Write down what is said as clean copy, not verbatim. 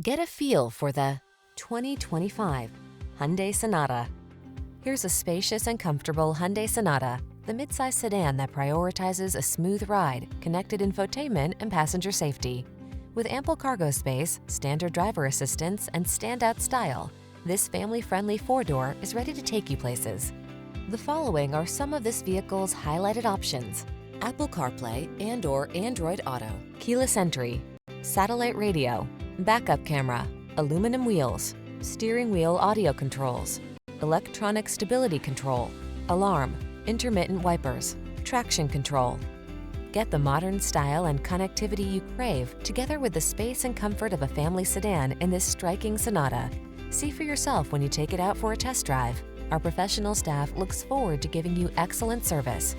Get a feel for the 2025 Hyundai Sonata. Here's a spacious and comfortable Hyundai Sonata, the midsize sedan that prioritizes a smooth ride, connected infotainment, and passenger safety. With ample cargo space, standard driver assistance, and standout style, this family-friendly four-door is ready to take you places. The following are some of this vehicle's highlighted options: Apple CarPlay and/or Android Auto, keyless entry, satellite radio, backup camera, aluminum wheels, steering wheel audio controls, electronic stability control, alarm, intermittent wipers, traction control. Get the modern style and connectivity you crave together with the space and comfort of a family sedan in this striking Sonata. See for yourself when you take it out for a test drive. Our professional staff looks forward to giving you excellent service.